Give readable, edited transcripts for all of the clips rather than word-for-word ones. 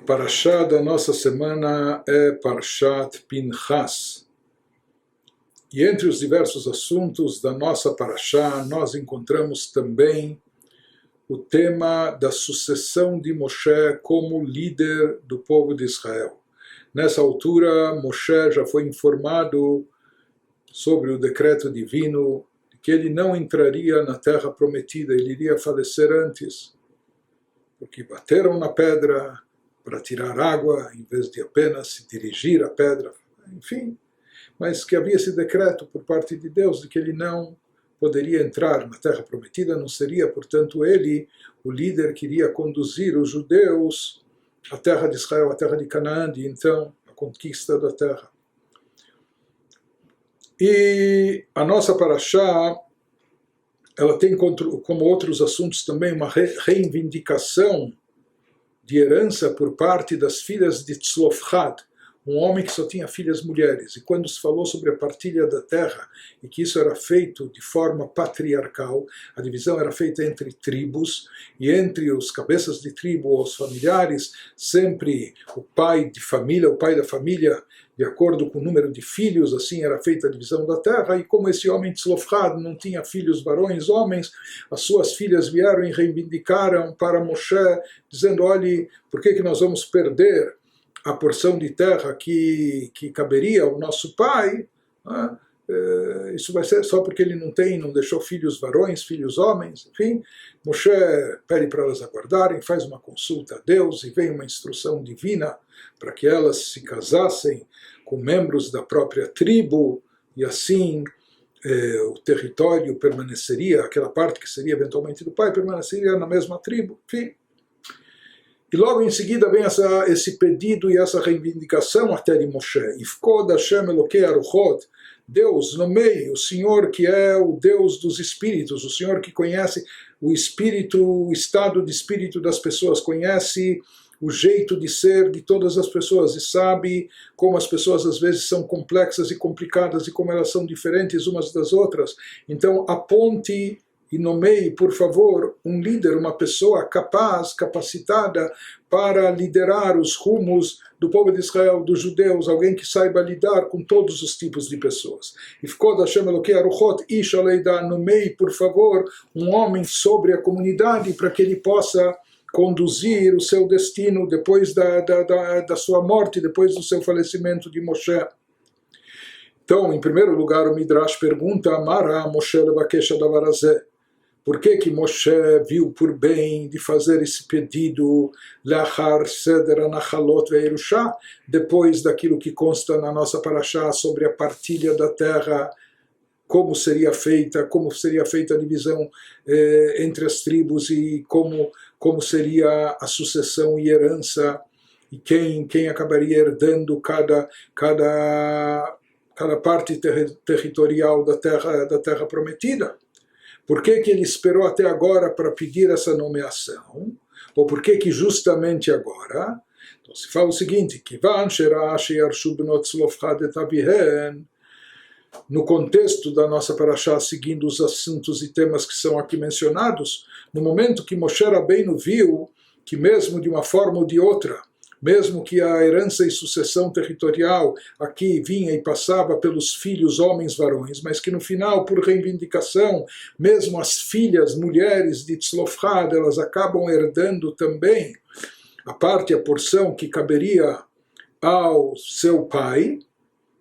Parashá da nossa semana é Parshat Pinchas. E entre os diversos assuntos da nossa Parashá, nós encontramos também o tema da sucessão de Moshe como líder do povo de Israel. Nessa altura, Moshe já foi informado sobre o decreto divino, que ele não entraria na terra prometida, ele iria falecer antes, porque bateram na pedra para tirar água, em vez de apenas se dirigir à pedra, enfim. Mas que havia esse decreto por parte de Deus de que ele não poderia entrar na terra prometida, não seria, portanto, ele o líder que iria conduzir os judeus à terra de Israel, à terra de Canaã, e então a conquista da terra. E a nossa Parashá, ela tem, como outros assuntos também, uma reivindicação de herança por parte das filhas de Tzlofchad, um homem que só tinha filhas mulheres. E quando se falou sobre a partilha da terra, e que isso era feito de forma patriarcal, a divisão era feita entre tribos, e entre os cabeças de tribo ou os familiares, sempre o pai de família, o pai da família, de acordo com o número de filhos, assim era feita a divisão da terra. E como esse homem Tzlofchad não tinha filhos varões, homens, as suas filhas vieram e reivindicaram para Moshe, dizendo: olhe, por que nós vamos perder a porção de terra que caberia ao nosso pai? Isso vai ser só porque ele não deixou filhos varões, filhos homens, enfim. Moshe pede para elas aguardarem, faz uma consulta a Deus e vem uma instrução divina para que elas se casassem com membros da própria tribo, e assim o território permaneceria, aquela parte que seria eventualmente do pai, permaneceria na mesma tribo, enfim. E logo em seguida vem esse pedido e essa reivindicação até de Moshe. Ifkod Hashem Elokei Aruchot, Deus nomeie, o Senhor que é o Deus dos espíritos, o Senhor que conhece o espírito, o estado de espírito das pessoas, conhece o jeito de ser de todas as pessoas e sabe como as pessoas às vezes são complexas e complicadas e como elas são diferentes umas das outras. Então aponte e nomeie, por favor, um líder, uma pessoa capaz, capacitada para liderar os rumos do povo de Israel, dos judeus, alguém que saiba lidar com todos os tipos de pessoas. Ifkod Hashem Elokei Aruchot Ish Aleida, nomeie, por favor, um homem sobre a comunidade para que ele possa conduzir o seu destino depois da sua morte, depois do seu falecimento de Moshe. Então, em primeiro lugar, o Midrash pergunta: Amara Moshe levakesha davar hazeh. Por que Moshe viu por bem de fazer esse pedido Lachar Seder Anachalot ve'Yerushá, depois daquilo que consta na nossa Parashá sobre a partilha da terra, como seria feita a divisão entre as tribos e como seria a sucessão e herança, e quem acabaria herdando cada parte territorial da terra prometida. Por que ele esperou até agora para pedir essa nomeação? Ou por que justamente agora? Então se fala o seguinte: no contexto da nossa Parashá, seguindo os assuntos e temas que são aqui mencionados, no momento que Moshe Rabbeinu viu que mesmo de uma forma ou de outra, mesmo que a herança e sucessão territorial aqui vinha e passava pelos filhos homens varões, mas que no final, por reivindicação, mesmo as filhas mulheres de Tzlofchad, elas acabam herdando também a porção que caberia ao seu pai.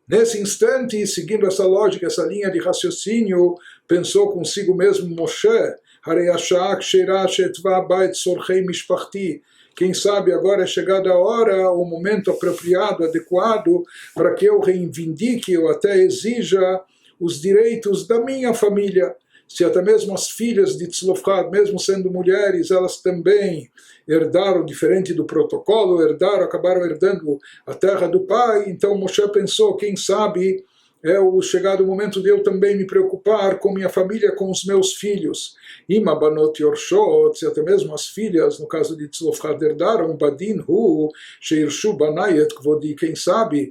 Nesse instante, seguindo essa lógica, essa linha de raciocínio, pensou consigo mesmo Moshe: Harei hasha'ah ksheirah she'etva bait sorchei mishpachti. Quem sabe agora é chegada a hora, o momento apropriado, adequado, para que eu reivindique, eu até exija os direitos da minha família. Se até mesmo as filhas de Tzlofchad, mesmo sendo mulheres, elas também herdaram, diferente do protocolo, acabaram herdando a terra do pai. Então Moshe pensou: quem sabe é o chegado o momento de eu também me preocupar com minha família, com os meus filhos. Ima banot yorshot, se até mesmo as filhas, no caso de Tzlofchad, herdaram, badin hu, sheirshu banayet kvodi, quem sabe,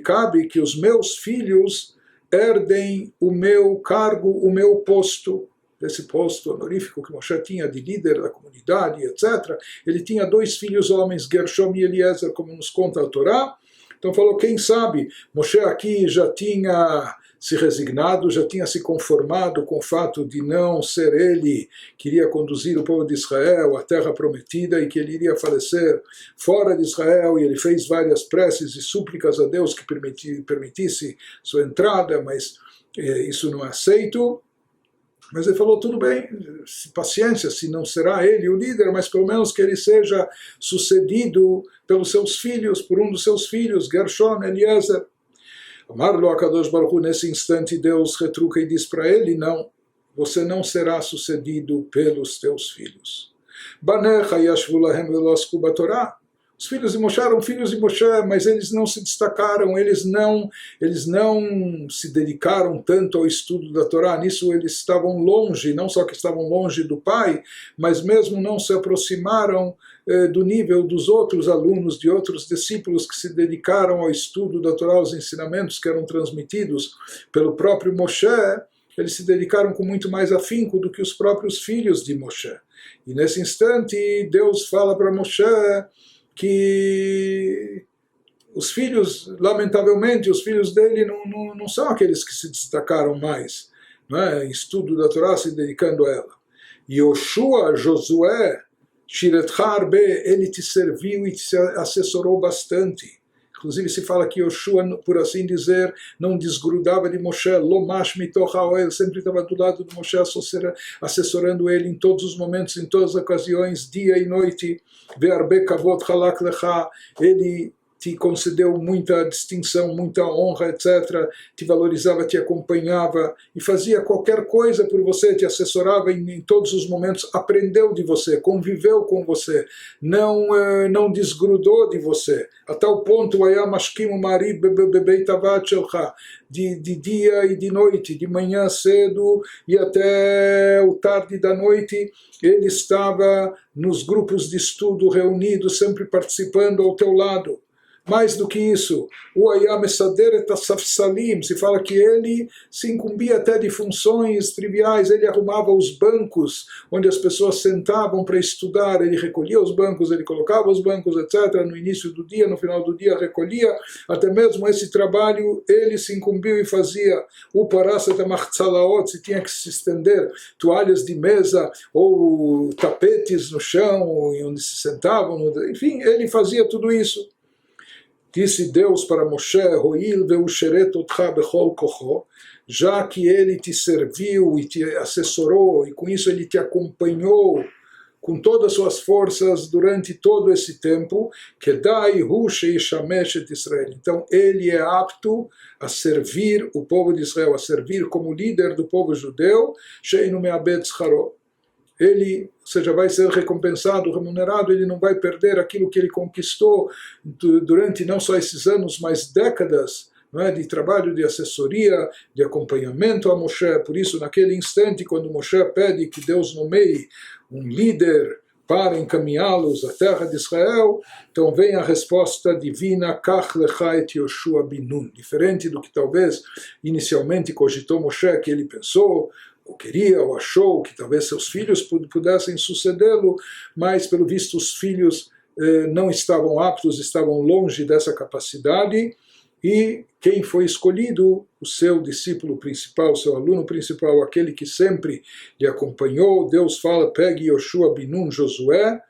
cabe que os meus filhos herdem o meu cargo, o meu posto. desse posto honorífico que Moshe tinha de líder da comunidade, etc., ele tinha 2 filhos homens, Gershom e Eliezer, como nos conta a Torá. Então falou, quem sabe, Moshe aqui já tinha se resignado, já tinha se conformado com o fato de não ser ele que iria conduzir o povo de Israel à terra prometida e que ele iria falecer fora de Israel, e ele fez várias preces e súplicas a Deus que permitisse sua entrada, mas isso não é aceito. Mas ele falou, tudo bem, paciência, se não será ele o líder, mas pelo menos que ele seja sucedido pelos seus filhos, por um dos seus filhos, Gershon, Eliezer. Amar-lo a Kadosh Baruch Hu, nesse instante Deus retruca e diz para ele, não, você não será sucedido pelos teus filhos. Banecha yashvu lahem velo asku batorá. Os filhos de Moshe eram filhos de Moshe, mas eles não se destacaram, eles não se dedicaram tanto ao estudo da Torá. Nisso eles estavam longe, não só que estavam longe do pai, mas mesmo não se aproximaram do nível dos outros alunos, de outros discípulos que se dedicaram ao estudo da Torá, aos ensinamentos que eram transmitidos pelo próprio Moshe. Eles se dedicaram com muito mais afinco do que os próprios filhos de Moshe. E nesse instante Deus fala para Moshe que os filhos, lamentavelmente, os filhos dele não são aqueles que se destacaram mais, não é? Em estudo da Torá, se dedicando a ela. Yoshua, Josué, Shiretcha Arbe, ele te serviu e te assessorou bastante. Inclusive se fala que Yoshua, por assim dizer, não desgrudava de Moshe, Lomash mitoch haoel, sempre estava do lado de Moshe, assessorando ele em todos os momentos, em todas as ocasiões, dia e noite. Ve'arbe kavod halak lecha, ele te concedeu muita distinção, muita honra, etc., te valorizava, te acompanhava e fazia qualquer coisa por você, te assessorava em todos os momentos, aprendeu de você, conviveu com você, não desgrudou de você, a tal ponto, de dia e de noite, de manhã cedo e até o tarde da noite, ele estava nos grupos de estudo reunidos, sempre participando ao teu lado. Mais do que isso, o Ayam Esader Safsalim, se fala que ele se incumbia até de funções triviais, ele arrumava os bancos onde as pessoas sentavam para estudar, ele recolhia os bancos, ele colocava os bancos, etc., no início do dia, no final do dia recolhia, até mesmo esse trabalho ele se incumbiu e fazia. O Parasat Machzalaot, se tinha que se estender toalhas de mesa ou tapetes no chão, onde se sentavam, enfim, ele fazia tudo isso. Disse Deus para Moshe, Hoil ve'usheret otcha bechol kocho, já que ele te serviu e te assessorou, e com isso ele te acompanhou com todas as suas forças durante todo esse tempo, kedai hu sheishamesh et Israel. Então ele é apto a servir o povo de Israel, a servir como líder do povo judeu, sheinu me'abed tzcharo. Ele, ou seja, vai ser recompensado, remunerado, ele não vai perder aquilo que ele conquistou durante não só esses anos, mas décadas, não é, de trabalho, de assessoria, de acompanhamento a Moshe. Por isso, naquele instante, quando Moshe pede que Deus nomeie um líder para encaminhá-los à terra de Israel, então vem a resposta divina, Kach lecha et Yoshua bin Nun. Diferente do que talvez inicialmente cogitou Moshe, que ele pensou, ou queria, ou achou que talvez seus filhos pudessem sucedê-lo, mas pelo visto os filhos não estavam aptos, estavam longe dessa capacidade, e quem foi escolhido, o seu discípulo principal, o seu aluno principal, aquele que sempre lhe acompanhou, Deus fala, pegue Yoshua bin Nun, Josué,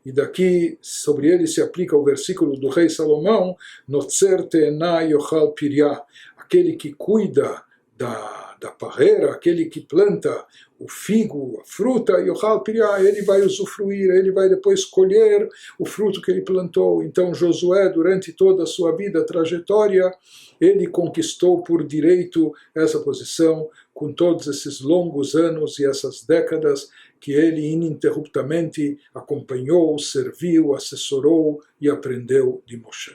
e daqui sobre ele se aplica o versículo do rei Salomão, Notzer te'ena yochal pirya, aquele que cuida da parreira, aquele que planta o figo, a fruta, yochal pirya, ele vai usufruir, ele vai depois colher o fruto que ele plantou. Então Josué, durante toda a sua vida, trajetória, ele conquistou por direito essa posição, com todos esses longos anos e essas décadas que ele ininterruptamente acompanhou, serviu, assessorou e aprendeu de Moshe.